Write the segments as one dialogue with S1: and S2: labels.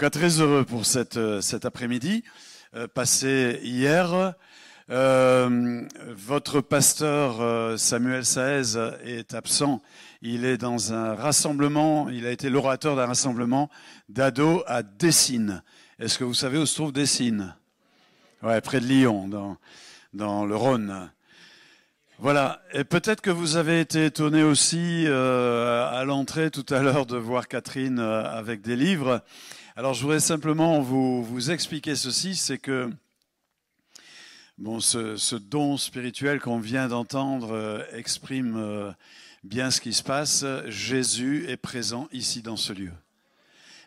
S1: cas, très heureux pour cet après-midi passé hier. Votre pasteur Samuel Saez est absent. Il est dans un rassemblement, il a été l'orateur d'un rassemblement d'ados à Dessines. Est-ce que vous savez où se trouve Dessines? Ouais, près de Lyon, dans le Rhône. Voilà, et peut-être que vous avez été étonné aussi à l'entrée tout à l'heure de voir Catherine avec des livres. Alors je voudrais simplement vous expliquer ceci, c'est que bon, ce don spirituel qu'on vient d'entendre exprime bien ce qui se passe. Jésus est présent ici dans ce lieu.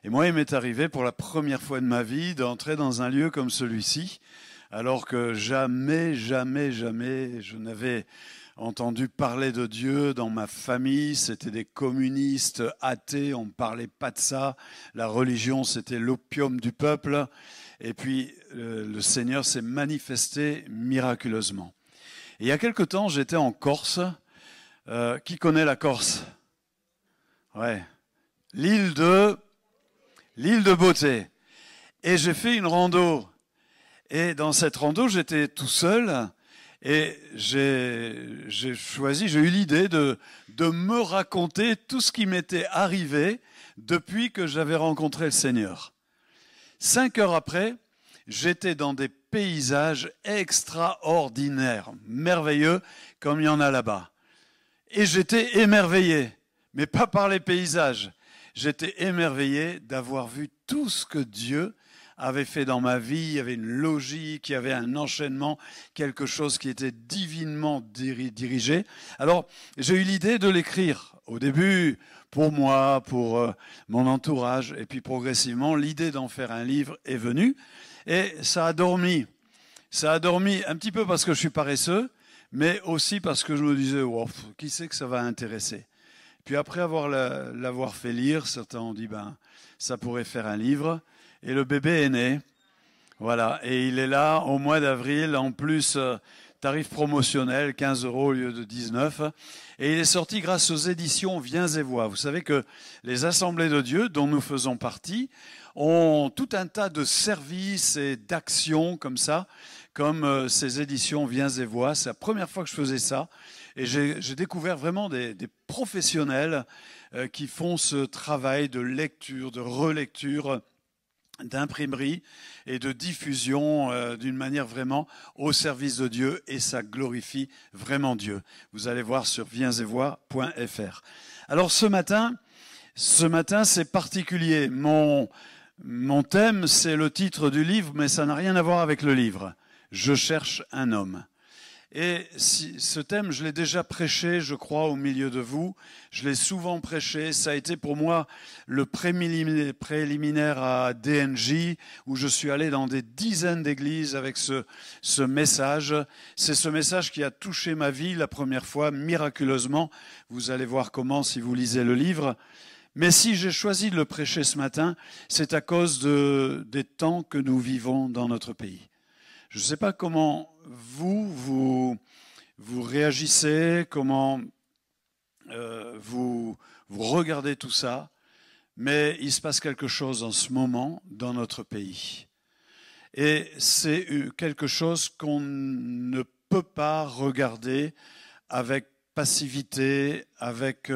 S1: Et moi, il m'est arrivé pour la première fois de ma vie d'entrer dans un lieu comme celui-ci, alors que jamais je n'avais entendu parler de Dieu dans ma famille. C'était des communistes athées, on ne parlait pas de ça. La religion, c'était l'opium du peuple. Et puis, le Seigneur s'est manifesté miraculeusement. Et il y a quelque temps, j'étais en Corse. Qui connaît la Corse? Ouais. L'île de Beauté. Et j'ai fait une rando. Et dans cette rando, j'étais tout seul. Et j'ai eu l'idée de me raconter tout ce qui m'était arrivé depuis que j'avais rencontré le Seigneur. 5 heures après, j'étais dans des paysages extraordinaires, merveilleux, comme il y en a là-bas. Et j'étais émerveillé, mais pas par les paysages. J'étais émerveillé d'avoir vu tout ce que Dieu avait fait dans ma vie. Il y avait une logique, il y avait un enchaînement, quelque chose qui était divinement dirigé. Alors, j'ai eu l'idée de l'écrire. Au début, pour moi, pour mon entourage, et puis progressivement, l'idée d'en faire un livre est venue. Et ça a dormi. Ça a dormi un petit peu parce que je suis paresseux, mais aussi parce que je me disais, wow, qui sait que ça va intéresser? Puis après l'avoir fait lire, certains ont dit, ça pourrait faire un livre. Et le bébé est né. Voilà. Et il est là au mois d'avril. En plus, tarif promotionnel, 15 € au lieu de 19. Et il est sorti grâce aux éditions Viens et Vois. Vous savez que les Assemblées de Dieu, dont nous faisons partie, ont tout un tas de services et d'actions comme ça, comme ces éditions Viens et Vois. C'est la première fois que je faisais ça. Et j'ai découvert vraiment des professionnels qui font ce travail de lecture, de relecture, d'imprimerie et de diffusion d'une manière vraiment au service de Dieu, et ça glorifie vraiment Dieu. Vous allez voir sur viensetvoix.fr. Alors ce matin c'est particulier. Mon thème, c'est le titre du livre, mais ça n'a rien à voir avec le livre. Je cherche un homme. Et ce thème, je l'ai déjà prêché, je crois, au milieu de vous. Je l'ai souvent prêché. Ça a été pour moi le préliminaire à DNJ, où je suis allé dans des dizaines d'églises avec ce message. C'est ce message qui a touché ma vie la première fois, miraculeusement. Vous allez voir comment si vous lisez le livre. Mais si j'ai choisi de le prêcher ce matin, c'est à cause des temps que nous vivons dans notre pays. Je ne sais pas comment vous réagissez, comment vous regardez tout ça, mais il se passe quelque chose en ce moment dans notre pays. Et c'est quelque chose qu'on ne peut pas regarder avec passivité, avec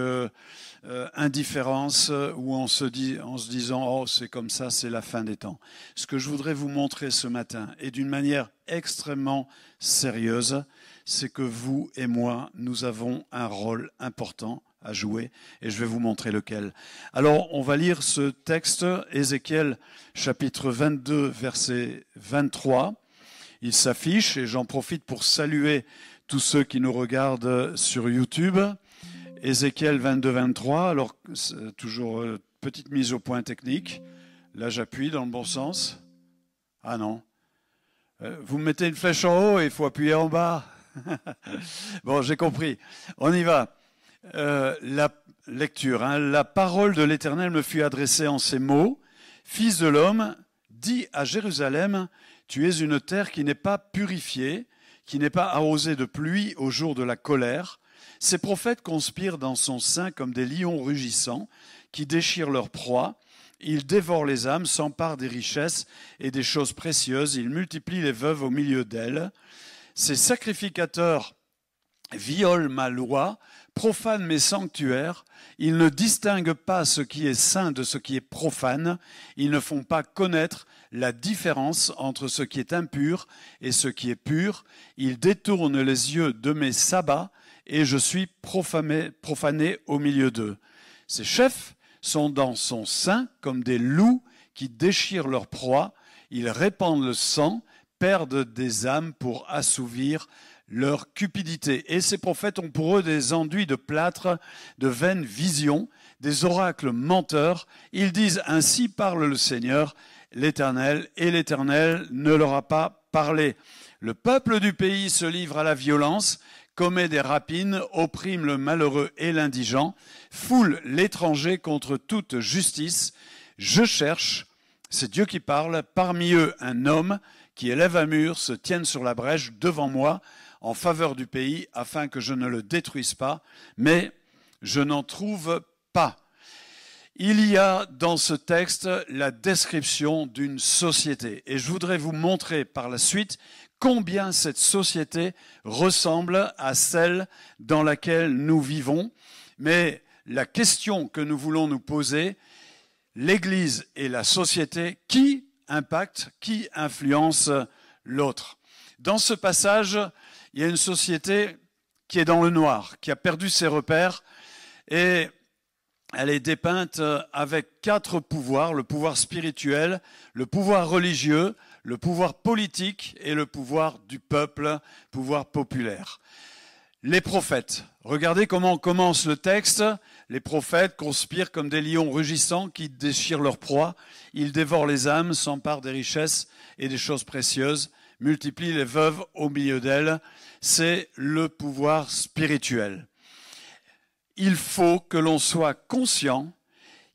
S1: indifférence, ou en se disant « Oh, c'est comme ça, c'est la fin des temps ». Ce que je voudrais vous montrer ce matin, et d'une manière extrêmement sérieuse, c'est que vous et moi, nous avons un rôle important à jouer, et je vais vous montrer lequel. Alors, on va lire ce texte, Ézéchiel chapitre 22, verset 23. Il s'affiche, et j'en profite pour saluer tous ceux qui nous regardent sur YouTube. Ézéchiel 22, 23. Alors, toujours petite mise au point technique. Là, j'appuie dans le bon sens. Ah non. Vous me mettez une flèche en haut et il faut appuyer en bas. Bon, j'ai compris. On y va. La lecture. La parole de l'Éternel me fut adressée en ces mots. Fils de l'homme, dis à Jérusalem, tu es une terre qui n'est pas purifiée, qui n'est pas arrosée de pluie au jour de la colère. Ces prophètes conspirent dans son sein comme des lions rugissants qui déchirent leur proie Il dévore les âmes, s'empare des richesses et des choses précieuses. Il multiplie les veuves au milieu d'elles. Ses sacrificateurs violent ma loi, profanent mes sanctuaires. Ils ne distinguent pas ce qui est saint de ce qui est profane. Ils ne font pas connaître la différence entre ce qui est impur et ce qui est pur. Ils détournent les yeux de mes sabbats et je suis profané au milieu d'eux. Ces chefs sont dans son sein comme des loups qui déchirent leur proie. Ils répandent le sang, perdent des âmes pour assouvir leur cupidité. Et ces prophètes ont pour eux des enduits de plâtre, de vaines visions, des oracles menteurs. Ils disent « Ainsi parle le Seigneur, l'Éternel », et l'Éternel ne leur a pas parlé. Le peuple du pays se livre à la violence, commet des rapines, opprime le malheureux et l'indigent, foule l'étranger contre toute justice. Je cherche, c'est Dieu qui parle, parmi eux un homme qui élève un mur, se tienne sur la brèche devant moi en faveur du pays, afin que je ne le détruise pas, mais je n'en trouve pas. Il y a dans ce texte la description d'une société, et je voudrais vous montrer par la suite combien cette société ressemble à celle dans laquelle nous vivons. Mais la question que nous voulons nous poser, l'Église et la société, qui impacte, qui influence l'autre? Dans ce passage, il y a une société qui est dans le noir, qui a perdu ses repères, et elle est dépeinte avec 4 pouvoirs, le pouvoir spirituel, le pouvoir religieux, le pouvoir politique et le pouvoir du peuple, pouvoir populaire. Les prophètes, regardez comment commence le texte. Les prophètes conspirent comme des lions rugissants qui déchirent leur proie. Ils dévorent les âmes, s'emparent des richesses et des choses précieuses, multiplient les veuves au milieu d'elles. C'est le pouvoir spirituel. Il faut que l'on soit conscient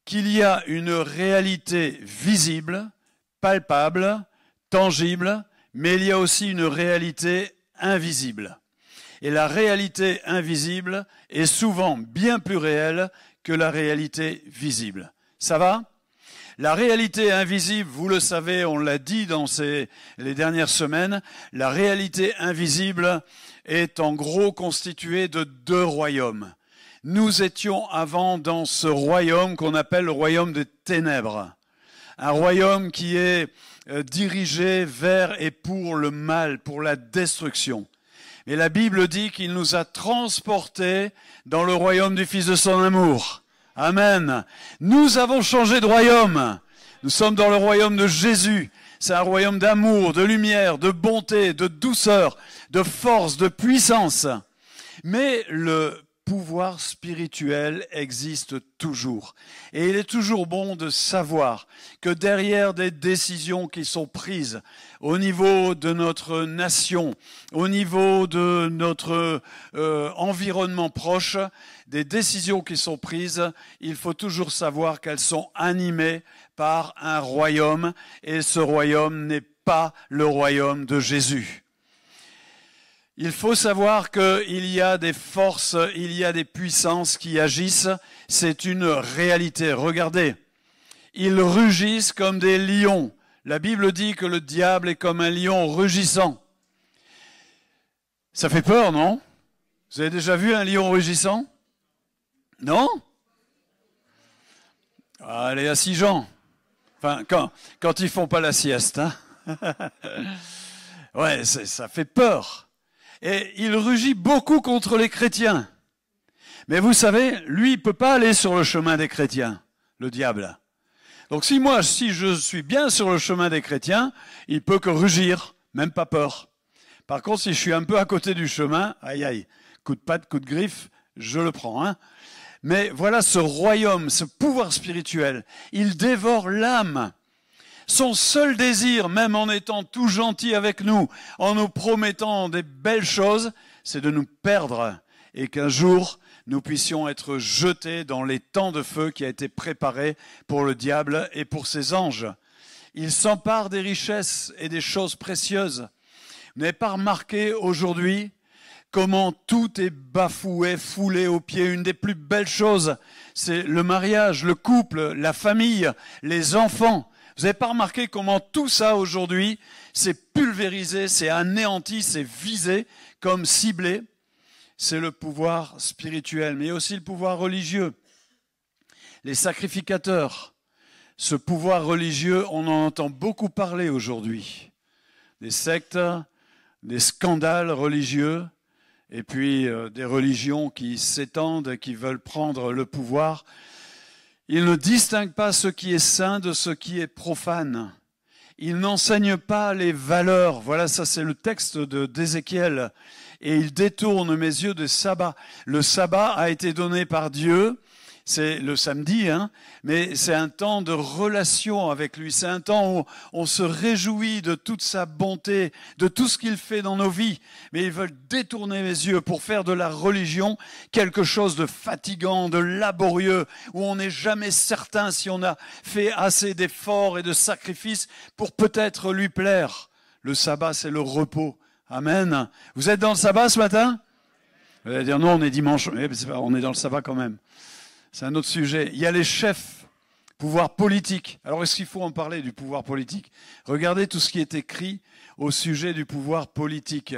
S1: qu'il y a une réalité visible, palpable, tangible, mais il y a aussi une réalité invisible. Et la réalité invisible est souvent bien plus réelle que la réalité visible. Ça va ? La réalité invisible, vous le savez, on l'a dit dans les dernières semaines, la réalité invisible est en gros constituée de 2 royaumes. Nous étions avant dans ce royaume qu'on appelle le royaume des ténèbres. Un royaume qui est dirigé vers et pour le mal, pour la destruction. Et la Bible dit qu'il nous a transportés dans le royaume du Fils de son amour. Amen. Nous avons changé de royaume. Nous sommes dans le royaume de Jésus. C'est un royaume d'amour, de lumière, de bonté, de douceur, de force, de puissance. Mais le pouvoir spirituel existe toujours. Et il est toujours bon de savoir que derrière des décisions qui sont prises au niveau de notre nation, au niveau de notre environnement proche, des décisions qui sont prises, il faut toujours savoir qu'elles sont animées par un royaume, et ce royaume n'est pas le royaume de Jésus. Il faut savoir qu'il y a des forces, il y a des puissances qui agissent. C'est une réalité. Regardez, ils rugissent comme des lions. La Bible dit que le diable est comme un lion rugissant. Ça fait peur, non? Vous avez déjà vu un lion rugissant? Non? Allez, assis Jean. Enfin, quand ils font pas la sieste, hein? Ouais, ça fait peur. Et il rugit beaucoup contre les chrétiens. Mais vous savez, lui, il ne peut pas aller sur le chemin des chrétiens, le diable. Donc si je suis bien sur le chemin des chrétiens, il peut que rugir, même pas peur. Par contre, si je suis un peu à côté du chemin, aïe aïe, coup de patte, coup de griffe, je le prends. Hein. Mais voilà ce royaume, ce pouvoir spirituel, il dévore l'âme. Son seul désir, même en étant tout gentil avec nous, en nous promettant des belles choses, c'est de nous perdre et qu'un jour, nous puissions être jetés dans les temps de feu qui a été préparé pour le diable et pour ses anges. Il s'empare des richesses et des choses précieuses. Vous n'avez pas remarqué aujourd'hui comment tout est bafoué, foulé aux pieds. Une des plus belles choses, c'est le mariage, le couple, la famille, les enfants. Vous n'avez pas remarqué comment tout ça aujourd'hui, c'est pulvérisé, c'est anéanti, c'est visé comme ciblé. C'est le pouvoir spirituel, mais aussi le pouvoir religieux. Les sacrificateurs, ce pouvoir religieux, on en entend beaucoup parler aujourd'hui. Des sectes, des scandales religieux, et puis des religions qui s'étendent, qui veulent prendre le pouvoir. Ils ne distinguent pas ce qui est saint de ce qui est profane. Ils n'enseignent pas les valeurs. Voilà, ça c'est le texte d'Ézéchiel. Et ils détournent mes yeux du sabbat. Le sabbat a été donné par Dieu. C'est le samedi, mais c'est un temps de relation avec lui. C'est un temps où on se réjouit de toute sa bonté, de tout ce qu'il fait dans nos vies. Mais ils veulent détourner mes yeux pour faire de la religion quelque chose de fatigant, de laborieux, où on n'est jamais certain si on a fait assez d'efforts et de sacrifices pour peut-être lui plaire. Le sabbat, c'est le repos. Amen. Vous êtes dans le sabbat ce matin? Vous allez dire non, on est dimanche, mais on est dans le sabbat quand même. C'est un autre sujet. Il y a les chefs, pouvoir politique. Alors, est-ce qu'il faut en parler du pouvoir politique? Regardez tout ce qui est écrit au sujet du pouvoir politique.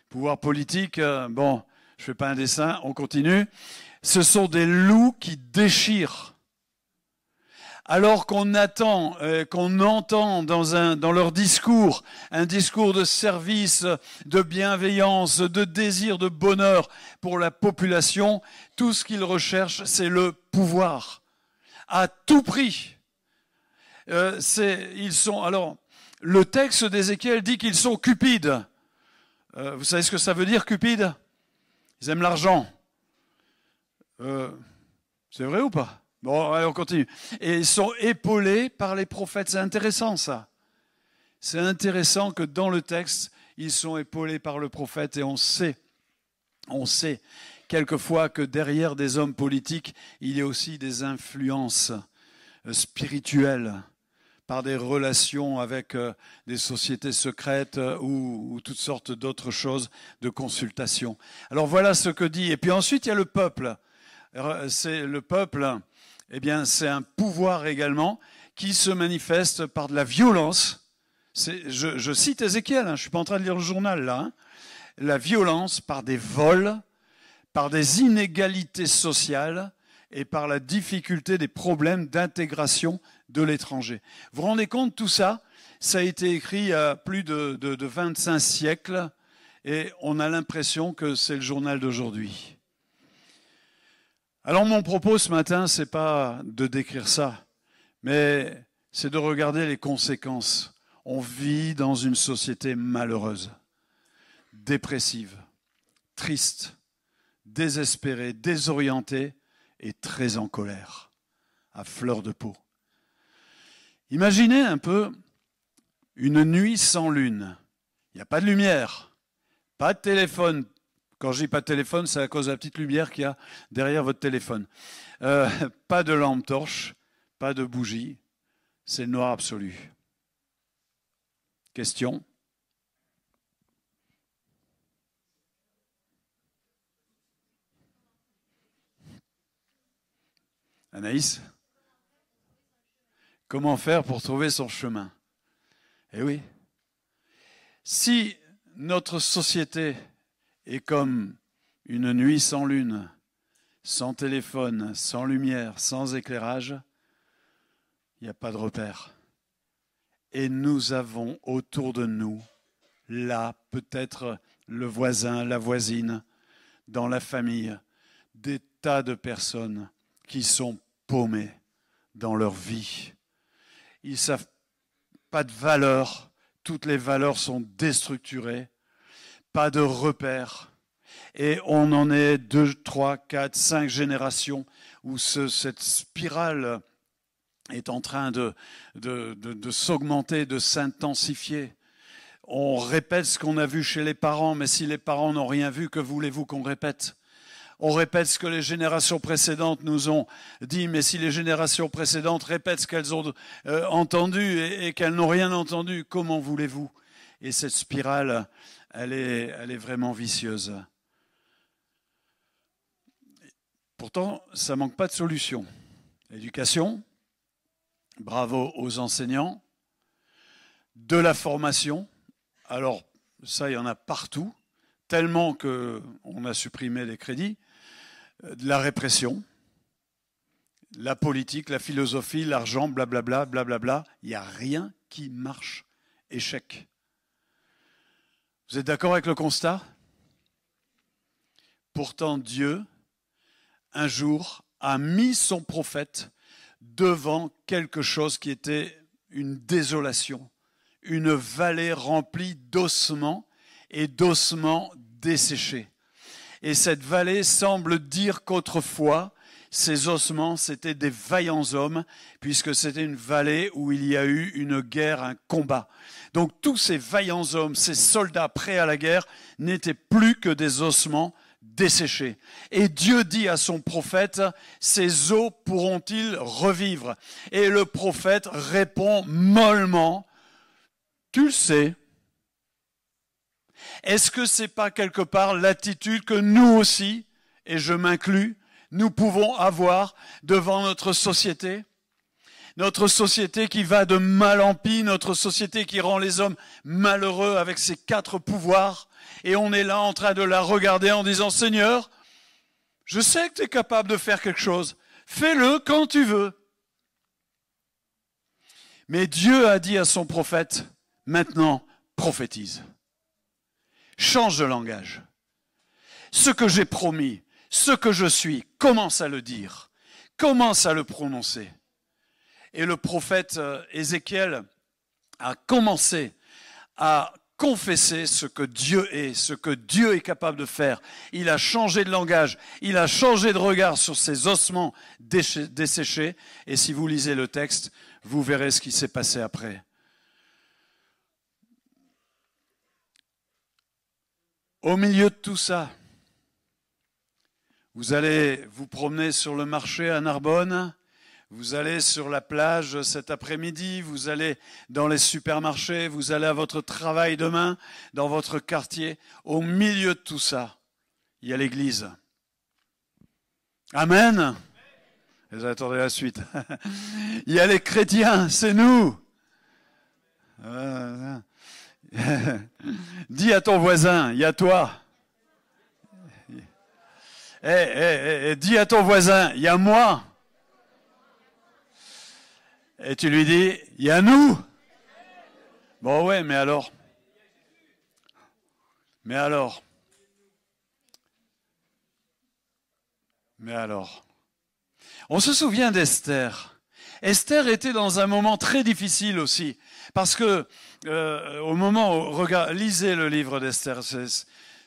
S1: Pouvoir politique, bon, je fais pas un dessin, on continue. Ce sont des loups qui déchirent. Alors qu'on attend, qu'on entend dans leur discours, un discours de service, de bienveillance, de désir de bonheur pour la population, tout ce qu'ils recherchent, c'est le pouvoir, à tout prix. Alors, le texte d'Ézéchiel dit qu'ils sont cupides. Vous savez ce que ça veut dire, cupide? Ils aiment l'argent. C'est vrai ou pas? Bon, allez, on continue. Et ils sont épaulés par les prophètes. C'est intéressant, ça. C'est intéressant que dans le texte, ils sont épaulés par le prophète. Et on sait quelquefois que derrière des hommes politiques, il y a aussi des influences spirituelles par des relations avec des sociétés secrètes ou toutes sortes d'autres choses de consultation. Alors voilà ce que dit. Et puis ensuite, il y a le peuple. C'est le peuple... Eh bien, c'est un pouvoir également qui se manifeste par de la violence. Je cite Ézéchiel, je ne suis pas en train de lire le journal là. La violence par des vols, par des inégalités sociales et par la difficulté des problèmes d'intégration de l'étranger. Vous vous rendez compte, tout ça, ça a été écrit il y a plus de 25 siècles et on a l'impression que c'est le journal d'aujourd'hui. Alors mon propos ce matin, c'est pas de décrire ça, mais c'est de regarder les conséquences. On vit dans une société malheureuse, dépressive, triste, désespérée, désorientée et très en colère, à fleur de peau. Imaginez un peu une nuit sans lune. Il n'y a pas de lumière, pas de téléphone. Quand je dis pas de téléphone, c'est à cause de la petite lumière qu'il y a derrière votre téléphone. Pas de lampe torche, pas de bougie, c'est le noir absolu. Question? Anaïs? Comment faire pour trouver son chemin? Eh oui. Si notre société est comme une nuit sans lune, sans téléphone, sans lumière, sans éclairage, il n'y a pas de repère. Et nous avons autour de nous, là, peut-être le voisin, la voisine, dans la famille, des tas de personnes qui sont paumées dans leur vie. Ils ne savent pas de valeur, toutes les valeurs sont déstructurées, pas de repères. Et on en est 2, 3, 4, 5 générations où cette spirale est en train de s'augmenter, de s'intensifier. On répète ce qu'on a vu chez les parents, mais si les parents n'ont rien vu, que voulez-vous qu'on répète? On répète ce que les générations précédentes nous ont dit, mais si les générations précédentes répètent ce qu'elles ont entendu et qu'elles n'ont rien entendu, comment voulez-vous? Et cette spirale, elle est vraiment vicieuse. Pourtant, ça manque pas de solution. Éducation, bravo aux enseignants, de la formation. Alors, ça, il y en a partout, tellement qu'on a supprimé les crédits. De la répression, la politique, la philosophie, l'argent, blablabla, blablabla. Il n'y a rien qui marche. Échec. Vous êtes d'accord avec le constat? Pourtant, Dieu, un jour, a mis son prophète devant quelque chose qui était une désolation, une vallée remplie d'ossements et d'ossements desséchés. Et cette vallée semble dire qu'autrefois, ces ossements, c'étaient des vaillants hommes, puisque c'était une vallée où il y a eu une guerre, un combat. Donc tous ces vaillants hommes, ces soldats prêts à la guerre, n'étaient plus que des ossements desséchés. Et Dieu dit à son prophète, ces os pourront-ils revivre? Et le prophète répond mollement, tu le sais. Est-ce que c'est pas quelque part l'attitude que nous aussi, et je m'inclus, nous pouvons avoir devant notre société? Notre société qui va de mal en pis, notre société qui rend les hommes malheureux avec ses 4 pouvoirs, et on est là en train de la regarder en disant, Seigneur, je sais que tu es capable de faire quelque chose, fais-le quand tu veux. Mais Dieu a dit à son prophète, maintenant prophétise. Change de langage. Ce que j'ai promis, ce que je suis, commence à le dire, commence à le prononcer. Et le prophète Ézéchiel a commencé à confesser ce que Dieu est, ce que Dieu est capable de faire. Il a changé de langage, il a changé de regard sur ces ossements desséchés. Et si vous lisez le texte, vous verrez ce qui s'est passé après. Au milieu de tout ça, vous allez vous promener sur le marché à Narbonne, vous allez sur la plage cet après-midi, vous allez dans les supermarchés, vous allez à votre travail demain, dans votre quartier. Au milieu de tout ça, il y a l'église. Amen. Vous attendez la suite. Il y a les chrétiens, c'est nous. Dis à ton voisin, il y a toi. Dis à ton voisin, il y a moi. Et tu lui dis, il y a nous. Bon ouais, mais alors? Mais alors? On se souvient d'Esther. Esther était dans un moment très difficile aussi. Parce que au moment où, lisez le livre d'Esther,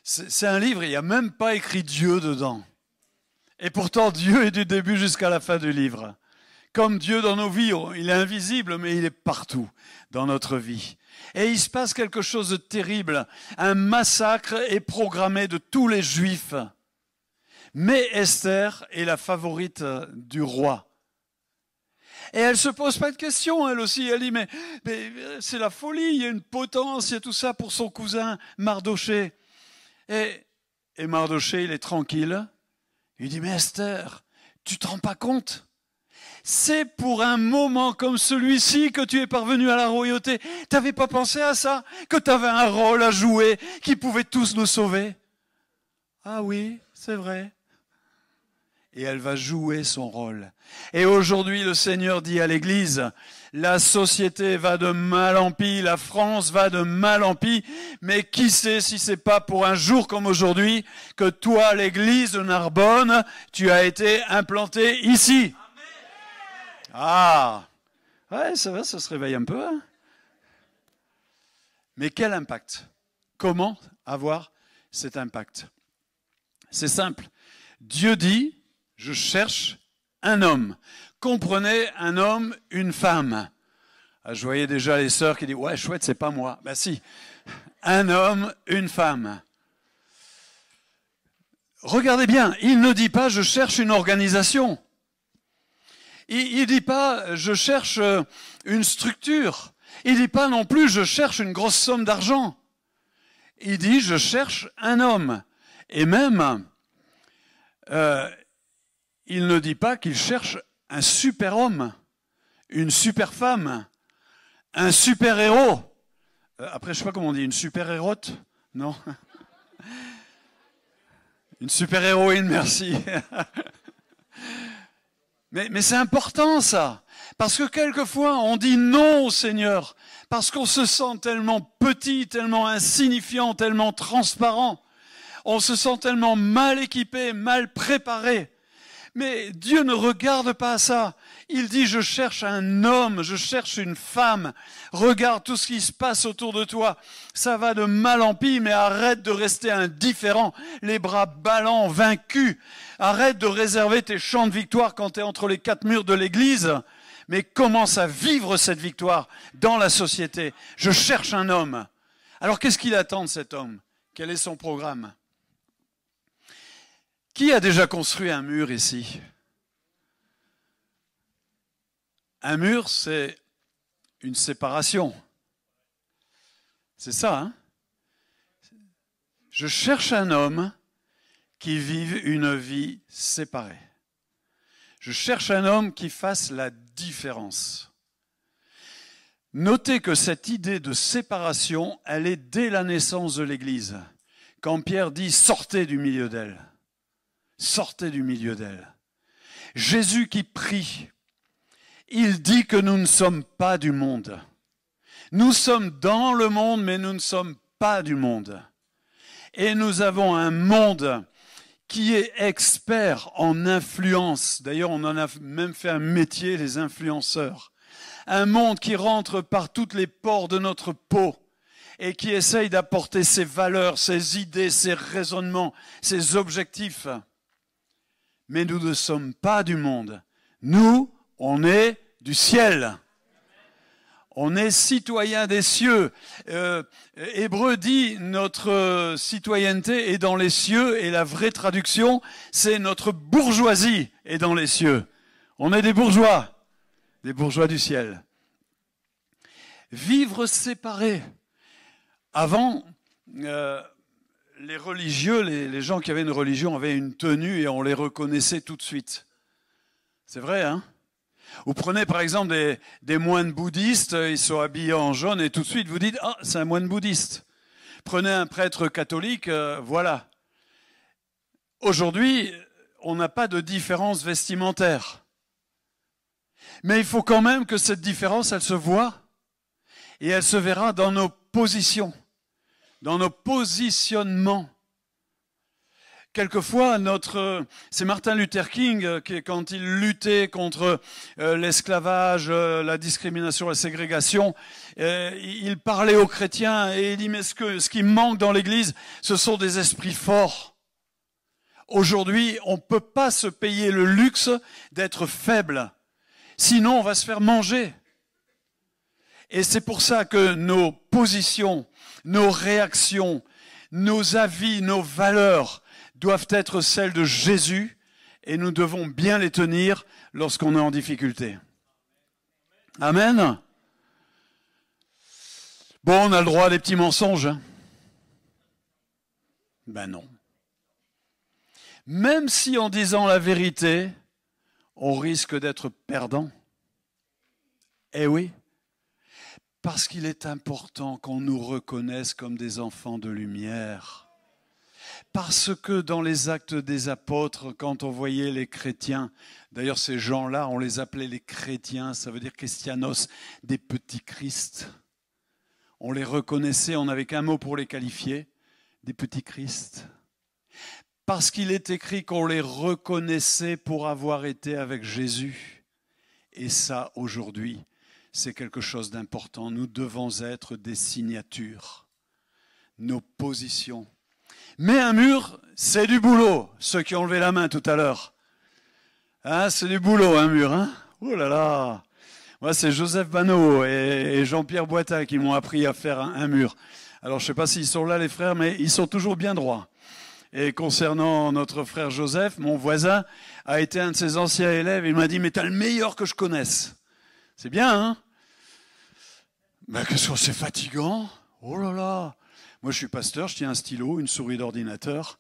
S1: c'est un livre, il n'y a même pas écrit Dieu dedans. Et pourtant, Dieu est du début jusqu'à la fin du livre. Comme Dieu dans nos vies, il est invisible, mais il est partout dans notre vie. Et il se passe quelque chose de terrible. Un massacre est programmé de tous les Juifs. Mais Esther est la favorite du roi. Et elle se pose pas de questions, elle aussi. Elle dit, mais c'est la folie, il y a une potence, il y a tout ça pour son cousin Mardoché. Et Mardoché, il est tranquille. Il dit, mais Esther, tu te rends pas compte? C'est pour un moment comme celui-ci que tu es parvenu à la royauté. Tu n'avais pas pensé à ça? Que tu avais un rôle à jouer qui pouvait tous nous sauver? Ah oui, c'est vrai. Et elle va jouer son rôle. Et aujourd'hui, le Seigneur dit à l'Église, la société va de mal en pis, la France va de mal en pis, mais qui sait si c'est pas pour un jour comme aujourd'hui que toi, l'Église de Narbonne, tu as été implanté ici. Ah, ouais, ça va, ça se réveille un peu. Hein? Mais quel impact? Comment avoir cet impact? C'est simple. Dieu dit, je cherche un homme. Comprenez, un homme, une femme. Ah, je voyais déjà les sœurs qui disent, ouais, chouette, c'est pas moi. Ben si, un homme, une femme. Regardez bien, il ne dit pas, je cherche une organisation. Il ne dit pas, je cherche une structure. Il ne dit pas non plus, je cherche une grosse somme d'argent. Il dit, je cherche un homme. Et même, il ne dit pas qu'il cherche un super-homme, une super-femme, un super-héros. Après, je ne sais pas comment on dit, une super-hérote? Non? Une super-héroïne, merci. Mais c'est important ça, parce que quelquefois on dit non au Seigneur, parce qu'on se sent tellement petit, tellement insignifiant, tellement transparent, on se sent tellement mal équipé, mal préparé. Mais Dieu ne regarde pas ça. Il dit, je cherche un homme, je cherche une femme. Regarde tout ce qui se passe autour de toi. Ça va de mal en pis, mais arrête de rester indifférent, les bras ballants, vaincus. Arrête de réserver tes chants de victoire quand tu es entre les quatre murs de l'église, mais commence à vivre cette victoire dans la société. Je cherche un homme. Alors qu'est-ce qu'il attend de cet homme? Quel est son programme? Qui a déjà construit un mur ici? Un mur, c'est une séparation. C'est ça, hein? Je cherche un homme qui vive une vie séparée. Je cherche un homme qui fasse la différence. Notez que cette idée de séparation, elle est dès la naissance de l'Église. Quand Pierre dit « sortez du milieu d'elle ». Sortez du milieu d'elle. Jésus qui prie, il dit que nous ne sommes pas du monde. Nous sommes dans le monde, mais nous ne sommes pas du monde. Et nous avons un monde qui est expert en influence. D'ailleurs, on en a même fait un métier, les influenceurs. Un monde qui rentre par toutes les pores de notre peau et qui essaye d'apporter ses valeurs, ses idées, ses raisonnements, ses objectifs. Mais nous ne sommes pas du monde. Nous, on est du ciel. On est citoyens des cieux. Hébreu dit notre citoyenneté est dans les cieux et la vraie traduction, c'est notre bourgeoisie est dans les cieux. On est des bourgeois du ciel. Vivre séparés. Avant, les religieux, les gens qui avaient une religion avaient une tenue et on les reconnaissait tout de suite. C'est vrai, hein? Vous prenez par exemple des moines bouddhistes, ils sont habillés en jaune et tout de suite vous dites « Ah, c'est un moine bouddhiste ». Prenez un prêtre catholique, voilà. Aujourd'hui, on n'a pas de différence vestimentaire. Mais il faut quand même que cette différence, elle se voit et elle se verra dans nos positions. Dans nos positionnements. Quelquefois, c'est Martin Luther King qui, quand il luttait contre l'esclavage, la discrimination, la ségrégation, il parlait aux chrétiens et il dit, mais ce qui manque dans l'Église, ce sont des esprits forts. Aujourd'hui, on ne peut pas se payer le luxe d'être faible. Sinon, on va se faire manger. Et c'est pour ça que nos positions, nos réactions, nos avis, nos valeurs doivent être celles de Jésus et nous devons bien les tenir lorsqu'on est en difficulté. Amen. Bon, on a le droit à des petits mensonges. Hein? Ben non. Même si en disant la vérité, on risque d'être perdant. Eh oui. Parce qu'il est important qu'on nous reconnaisse comme des enfants de lumière. Parce que dans les Actes des Apôtres, quand on voyait les chrétiens, d'ailleurs ces gens-là, on les appelait les chrétiens, ça veut dire Christianos, des petits Christ. On les reconnaissait, on n'avait qu'un mot pour les qualifier, des petits Christ. Parce qu'il est écrit qu'on les reconnaissait pour avoir été avec Jésus. Et ça, aujourd'hui, c'est quelque chose d'important. Nous devons être des signatures, nos positions. Mais un mur, c'est du boulot. Ceux qui ont levé la main tout à l'heure. Hein, c'est du boulot, un mur. Hein? Oh là là. Moi, c'est Joseph Banot et Jean-Pierre Boita qui m'ont appris à faire un mur. Alors, je ne sais pas s'ils sont là, les frères, mais ils sont toujours bien droits. Et concernant notre frère Joseph, mon voisin a été un de ses anciens élèves. Il m'a dit, mais t'as le meilleur que je connaisse. C'est bien, hein? Ben, qu'est-ce que c'est fatigant? Oh là là! Moi, je suis pasteur, je tiens un stylo, une souris d'ordinateur.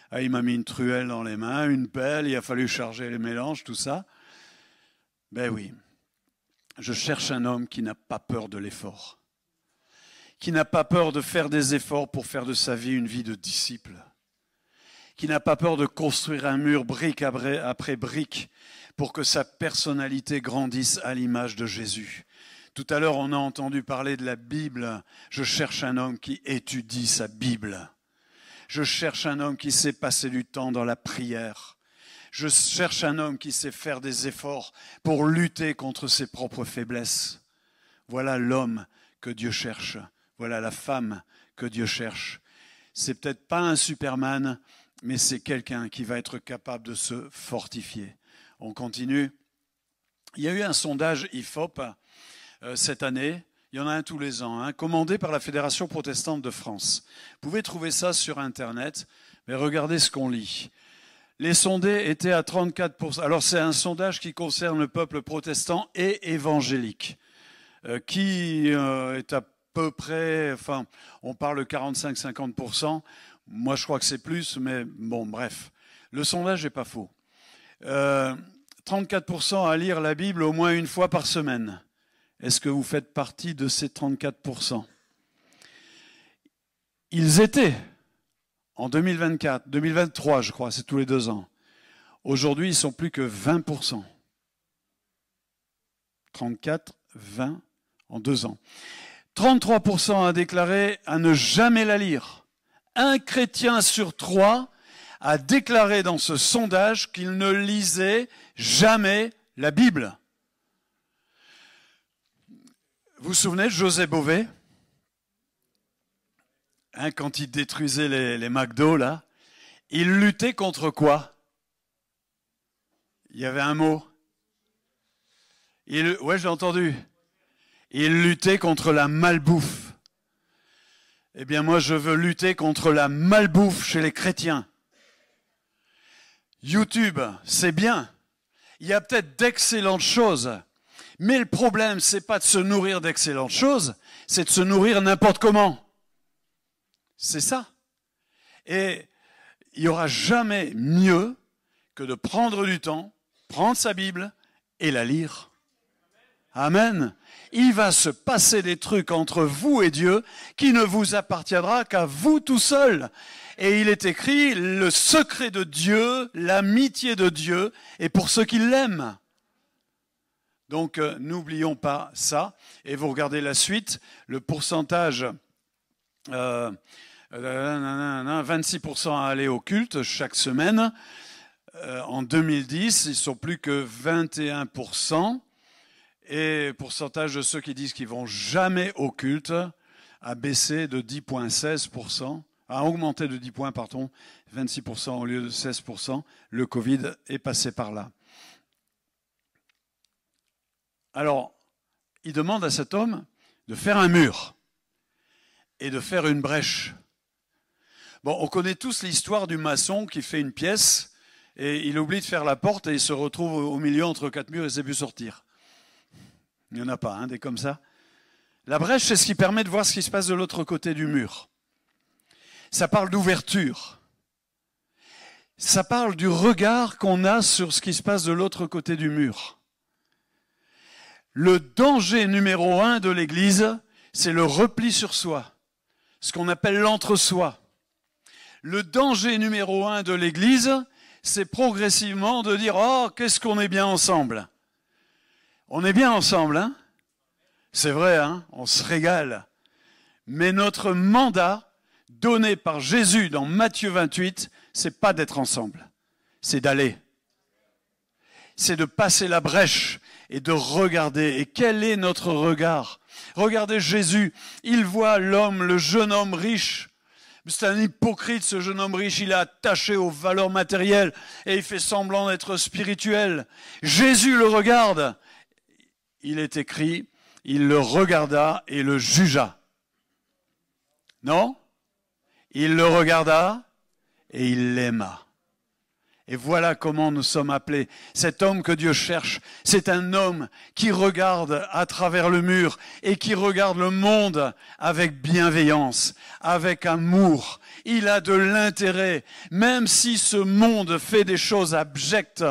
S1: Ah, il m'a mis une truelle dans les mains, une pelle, il a fallu charger les mélanges, tout ça. Ben oui, je cherche un homme qui n'a pas peur de l'effort, qui n'a pas peur de faire des efforts pour faire de sa vie une vie de disciple, qui n'a pas peur de construire un mur brique après brique pour que sa personnalité grandisse à l'image de Jésus. Tout à l'heure, on a entendu parler de la Bible. Je cherche un homme qui étudie sa Bible. Je cherche un homme qui sait passer du temps dans la prière. Je cherche un homme qui sait faire des efforts pour lutter contre ses propres faiblesses. Voilà l'homme que Dieu cherche. Voilà la femme que Dieu cherche. C'est peut-être pas un Superman, mais c'est quelqu'un qui va être capable de se fortifier. On continue. Il y a eu un sondage IFOP cette année. Il y en a un tous les ans, commandé par la Fédération protestante de France. Vous pouvez trouver ça sur Internet, mais regardez ce qu'on lit. Les sondés étaient à 34%. Alors c'est un sondage qui concerne le peuple protestant et évangélique, qui est à peu près, enfin, on parle de 45-50%. Moi je crois que c'est plus, mais bon, bref. Le sondage n'est pas faux. 34% à lire la Bible au moins une fois par semaine. Est-ce que vous faites partie de ces 34%? Ils étaient, en 2024, 2023 je crois, c'est tous les 2 ans. Aujourd'hui, ils sont plus que 20%. 34, 20 en 2 ans. 33% a déclaré à ne jamais la lire. Un chrétien sur 3 a déclaré dans ce sondage qu'il ne lisait jamais la Bible. Vous vous souvenez de José Bové, quand il détruisait les McDo, là, il luttait contre quoi? Il y avait un mot. Ouais, j'ai entendu. Il luttait contre la malbouffe. Eh bien, moi, je veux lutter contre la malbouffe chez les chrétiens. YouTube, c'est bien. Il y a peut-être d'excellentes choses. Mais le problème, c'est pas de se nourrir d'excellentes choses, c'est de se nourrir n'importe comment. C'est ça. Et il n'y aura jamais mieux que de prendre du temps, prendre sa Bible et la lire. Amen. Il va se passer des trucs entre vous et Dieu qui ne vous appartiendra qu'à vous tout seul. Et il est écrit, le secret de Dieu, l'amitié de Dieu est pour ceux qui l'aiment. Donc, n'oublions pas ça. Et vous regardez la suite, le pourcentage, 26% à aller au culte chaque semaine. En 2010, ils ne sont plus que 21%. Et le pourcentage de ceux qui disent qu'ils ne vont jamais au culte a baissé de 10,16%, a augmenté de 10 points, pardon, 26% au lieu de 16%. Le Covid est passé par là. Alors, il demande à cet homme de faire un mur et de faire une brèche. Bon, on connaît tous l'histoire du maçon qui fait une pièce et il oublie de faire la porte et il se retrouve au milieu entre 4 murs et ne sait plus sortir. Il n'y en a pas, des comme ça. La brèche, c'est ce qui permet de voir ce qui se passe de l'autre côté du mur. Ça parle d'ouverture. Ça parle du regard qu'on a sur ce qui se passe de l'autre côté du mur. Le danger numéro 1 de l'Église, c'est le repli sur soi, ce qu'on appelle l'entre-soi. Le danger numéro 1 de l'Église, c'est progressivement de dire « Oh, qu'est-ce qu'on est bien ensemble !» On est bien ensemble, hein? C'est vrai, hein? On se régale. Mais notre mandat, donné par Jésus dans Matthieu 28, c'est pas d'être ensemble, c'est d'aller. C'est de passer la brèche et de regarder. Et quel est notre regard? Regardez Jésus, il voit l'homme, le jeune homme riche. C'est un hypocrite, ce jeune homme riche, il est attaché aux valeurs matérielles et il fait semblant d'être spirituel. Jésus le regarde. Il est écrit, il le regarda et le jugea. Non? Il le regarda et il l'aima. Et voilà comment nous sommes appelés. Cet homme que Dieu cherche, c'est un homme qui regarde à travers le mur et qui regarde le monde avec bienveillance, avec amour. Il a de l'intérêt, même si ce monde fait des choses abjectes,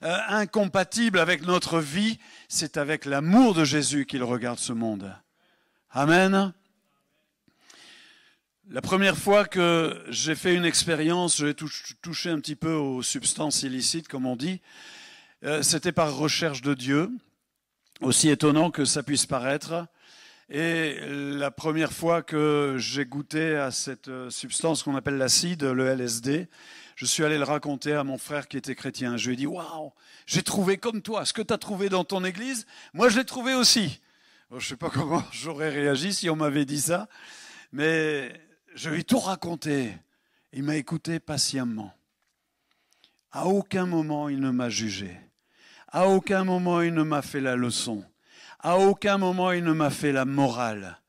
S1: incompatibles avec notre vie, c'est avec l'amour de Jésus qu'il regarde ce monde. Amen. La première fois que j'ai fait une expérience, j'ai touché un petit peu aux substances illicites, comme on dit, c'était par recherche de Dieu, aussi étonnant que ça puisse paraître. Et la première fois que j'ai goûté à cette substance qu'on appelle l'acide, le LSD, je suis allé le raconter à mon frère qui était chrétien. Je lui ai dit « Waouh, j'ai trouvé comme toi, ce que tu as trouvé dans ton église, moi je l'ai trouvé aussi. » Je ne sais pas comment j'aurais réagi si on m'avait dit ça, mais je lui ai tout raconté. Il m'a écouté patiemment. À aucun moment il ne m'a jugé. À aucun moment il ne m'a fait la leçon. À aucun moment il ne m'a fait la morale.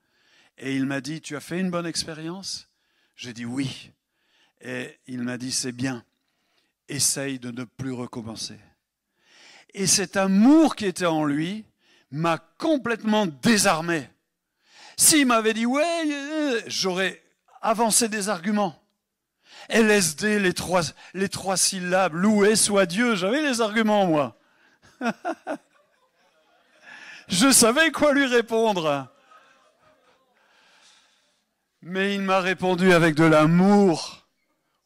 S1: Et il m'a dit, tu as fait une bonne expérience? J'ai dit oui. Et il m'a dit, c'est bien. Essaye de ne plus recommencer. Et cet amour qui était en lui m'a complètement désarmé. S'il m'avait dit, ouais, j'aurais avancé des arguments. LSD, les trois syllabes, loué soit Dieu, j'avais les arguments, moi. Je savais quoi lui répondre. Mais il m'a répondu avec de l'amour.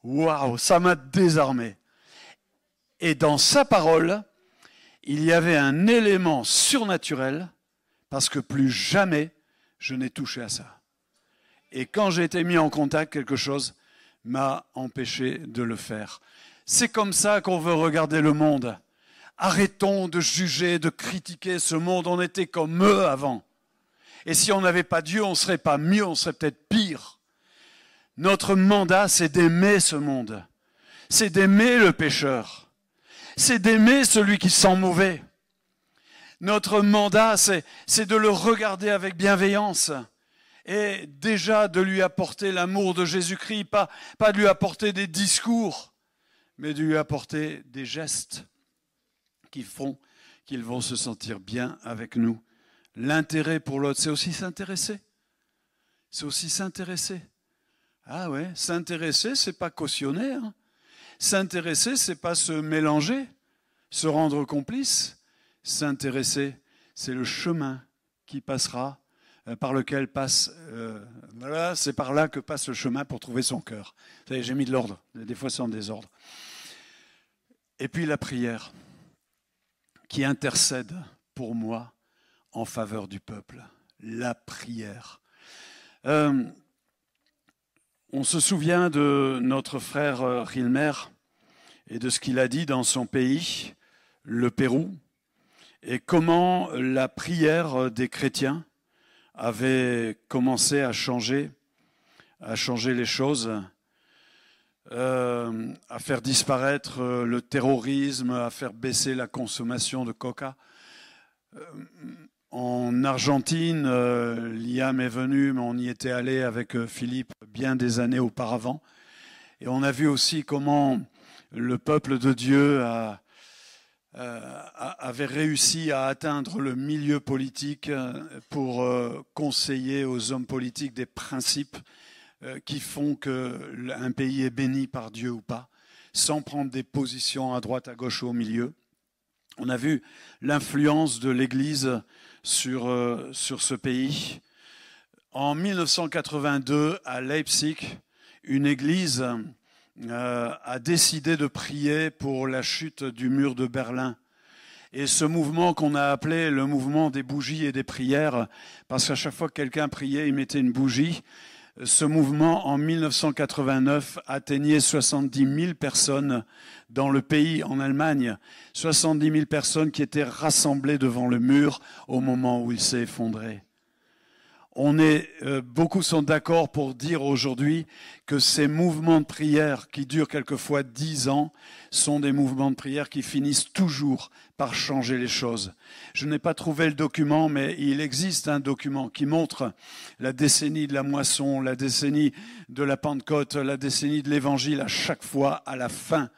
S1: Waouh, ça m'a désarmé. Et dans sa parole, il y avait un élément surnaturel, parce que plus jamais je n'ai touché à ça. Et quand j'ai été mis en contact, quelque chose m'a empêché de le faire. C'est comme ça qu'on veut regarder le monde. Arrêtons de juger, de critiquer ce monde. On était comme eux avant. Et si on n'avait pas Dieu, on ne serait pas mieux, on serait peut-être pire. Notre mandat, c'est d'aimer ce monde. C'est d'aimer le pécheur. C'est d'aimer celui qui sent mauvais. Notre mandat, c'est de le regarder avec bienveillance. Et déjà de lui apporter l'amour de Jésus-Christ, pas de lui apporter des discours, mais de lui apporter des gestes qui font qu'ils vont se sentir bien avec nous. L'intérêt pour l'autre, c'est aussi s'intéresser. C'est aussi s'intéresser. Ah ouais, s'intéresser, c'est pas cautionner. Hein. S'intéresser, c'est pas se mélanger, se rendre complice. S'intéresser, c'est le chemin qui passera, par lequel passe... voilà, c'est par là que passe le chemin pour trouver son cœur. Vous savez, j'ai mis de l'ordre, des fois c'est en désordre. Et puis la prière, qui intercède pour moi en faveur du peuple. La prière. On se souvient de notre frère Rilmer et de ce qu'il a dit dans son pays, le Pérou, et comment la prière des chrétiens avait commencé à changer les choses, à faire disparaître le terrorisme, à faire baisser la consommation de coca. En Argentine, Liam est venu, mais on y était allé avec Philippe bien des années auparavant. Et on a vu aussi comment le peuple de Dieu avait réussi à atteindre le milieu politique pour conseiller aux hommes politiques des principes qui font qu'un pays est béni par Dieu ou pas, sans prendre des positions à droite, à gauche ou au milieu. On a vu l'influence de l'Église sur ce pays. En 1982, à Leipzig, une église a décidé de prier pour la chute du mur de Berlin. Et ce mouvement qu'on a appelé le mouvement des bougies et des prières, parce qu'à chaque fois que quelqu'un priait, il mettait une bougie. Ce mouvement, en 1989, atteignait 70 000 personnes dans le pays, en Allemagne. 70 000 personnes qui étaient rassemblées devant le mur au moment où il s'est effondré. Beaucoup sont d'accord pour dire aujourd'hui que ces mouvements de prière qui durent quelquefois 10 ans sont des mouvements de prière qui finissent toujours par changer les choses. Je n'ai pas trouvé le document, mais il existe un document qui montre la décennie de la moisson, la décennie de la Pentecôte, la décennie de l'Évangile. À chaque fois, à la fin,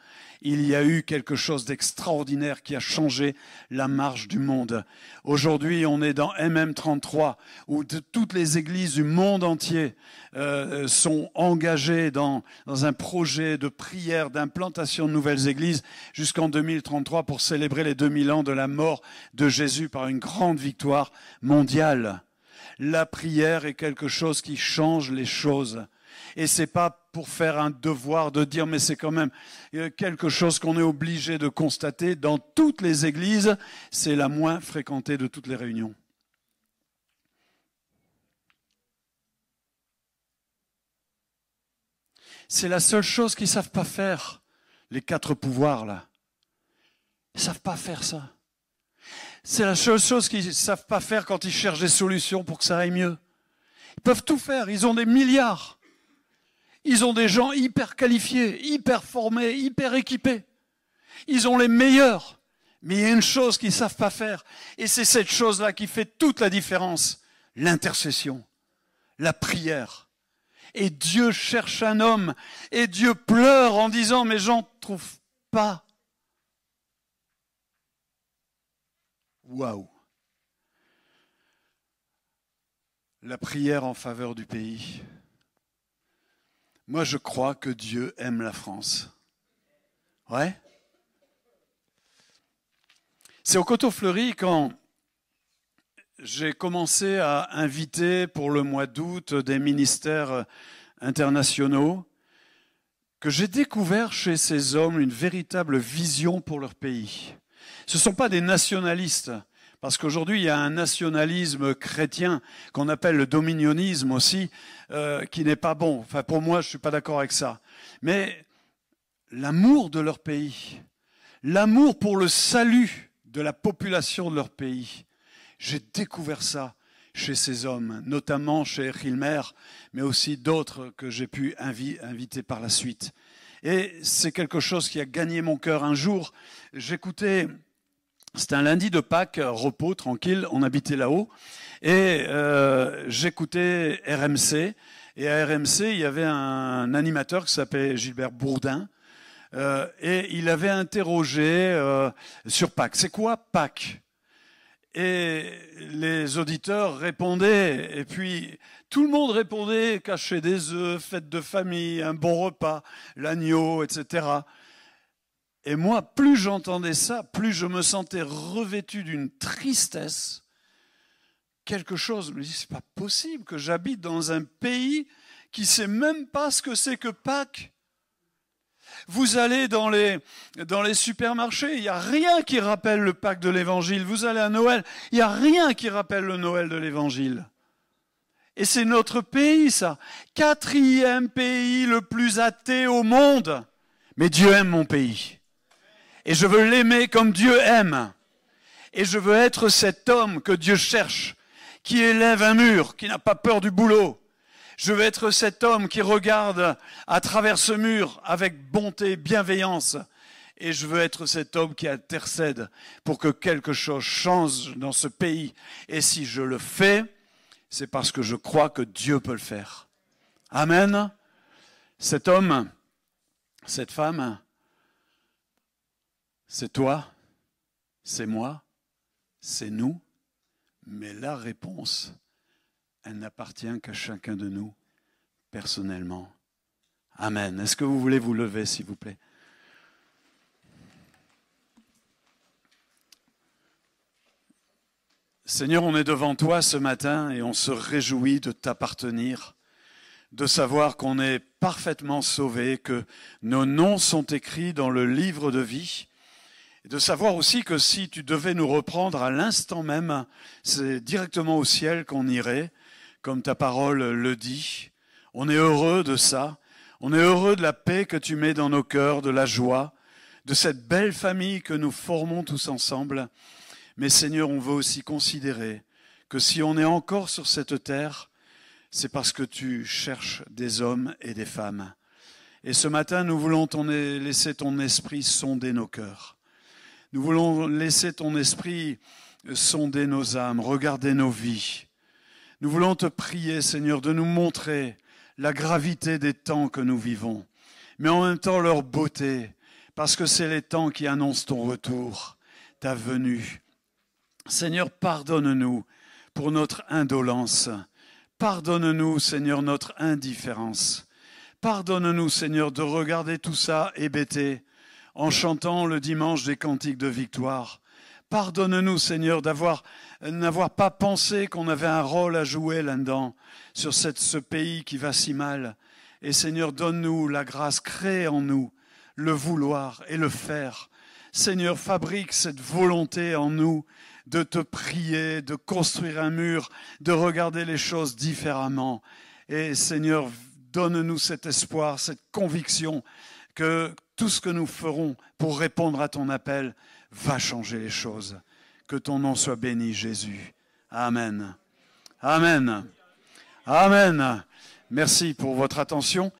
S1: il y a eu quelque chose d'extraordinaire qui a changé la marche du monde. Aujourd'hui, on est dans MM33, où toutes les églises du monde entier sont engagées dans un projet de prière, d'implantation de nouvelles églises jusqu'en 2033 pour célébrer les 2000 ans de la mort de Jésus par une grande victoire mondiale. La prière est quelque chose qui change les choses. Et c'est pas pour faire un devoir de dire, mais c'est quand même quelque chose qu'on est obligé de constater. Dans toutes les églises, c'est la moins fréquentée de toutes les réunions. C'est la seule chose qu'ils ne savent pas faire, les 4 pouvoirs là. Ils ne savent pas faire ça. C'est la seule chose qu'ils ne savent pas faire quand ils cherchent des solutions pour que ça aille mieux. Ils peuvent tout faire, ils ont des milliards. Ils ont des gens hyper qualifiés, hyper formés, hyper équipés. Ils ont les meilleurs. Mais il y a une chose qu'ils ne savent pas faire. Et c'est cette chose-là qui fait toute la différence. L'intercession, la prière. Et Dieu cherche un homme. Et Dieu pleure en disant, mais j'en trouve pas. Waouh! La prière en faveur du pays. Moi, je crois que Dieu aime la France. Ouais? C'est au Coteau-Fleury quand j'ai commencé à inviter pour le mois d'août des ministères internationaux que j'ai découvert chez ces hommes une véritable vision pour leur pays. Ce ne sont pas des nationalistes, parce qu'aujourd'hui il y a un nationalisme chrétien qu'on appelle le dominionisme aussi, qui n'est pas bon. Enfin, pour moi, je ne suis pas d'accord avec ça. Mais l'amour de leur pays, l'amour pour le salut de la population de leur pays, j'ai découvert ça chez ces hommes, notamment chez Hilmer, mais aussi d'autres que j'ai pu inviter par la suite. Et c'est quelque chose qui a gagné mon cœur. Un jour, j'écoutais, c'était un lundi de Pâques, repos, tranquille, on habitait là-haut, et j'écoutais RMC, et à RMC, il y avait un animateur qui s'appelait Gilbert Bourdin, et il avait interrogé sur Pâques. C'est quoi Pâques ? Et les auditeurs répondaient, et puis tout le monde répondait, cacher des œufs, fête de famille, un bon repas, l'agneau, etc. Et moi, plus j'entendais ça, plus je me sentais revêtu d'une tristesse. Quelque chose, je me dis, c'est pas possible que j'habite dans un pays qui sait même pas ce que c'est que Pâques. Vous allez dans les supermarchés, il n'y a rien qui rappelle le Pâques de l'Évangile. Vous allez à Noël, il n'y a rien qui rappelle le Noël de l'Évangile. Et c'est notre pays, ça. 4e pays le plus athée au monde. Mais Dieu aime mon pays. Et je veux l'aimer comme Dieu aime. Et je veux être cet homme que Dieu cherche, qui élève un mur, qui n'a pas peur du boulot. Je veux être cet homme qui regarde à travers ce mur avec bonté, bienveillance. Et je veux être cet homme qui intercède pour que quelque chose change dans ce pays. Et si je le fais, c'est parce que je crois que Dieu peut le faire. Amen. Cet homme, cette femme, c'est toi, c'est moi, c'est nous. Mais la réponse, elle n'appartient qu'à chacun de nous, personnellement. Amen. Est-ce que vous voulez vous lever, s'il vous plaît? Seigneur, on est devant toi ce matin et on se réjouit de t'appartenir, de savoir qu'on est parfaitement sauvés, que nos noms sont écrits dans le livre de vie, et de savoir aussi que si tu devais nous reprendre à l'instant même, c'est directement au ciel qu'on irait, comme ta parole le dit. On est heureux de ça. On est heureux de la paix que tu mets dans nos cœurs, de la joie, de cette belle famille que nous formons tous ensemble. Mais Seigneur, on veut aussi considérer que si on est encore sur cette terre, c'est parce que tu cherches des hommes et des femmes. Et ce matin, nous voulons laisser ton esprit sonder nos cœurs. Nous voulons laisser ton esprit sonder nos âmes, regarder nos vies. Nous voulons te prier, Seigneur, de nous montrer la gravité des temps que nous vivons, mais en même temps leur beauté, parce que c'est les temps qui annoncent ton retour, ta venue. Seigneur, pardonne-nous pour notre indolence. Pardonne-nous, Seigneur, notre indifférence. Pardonne-nous, Seigneur, de regarder tout ça hébété en chantant le dimanche des cantiques de victoire. Pardonne-nous, Seigneur, n'avoir pas pensé qu'on avait un rôle à jouer là-dedans, sur ce pays qui va si mal. Et Seigneur, donne-nous la grâce, crée en nous le vouloir et le faire. Seigneur, fabrique cette volonté en nous de te prier, de construire un mur, de regarder les choses différemment. Et Seigneur, donne-nous cet espoir, cette conviction que tout ce que nous ferons pour répondre à ton appel va changer les choses. Que ton nom soit béni, Jésus. Amen. Amen. Amen. Merci pour votre attention.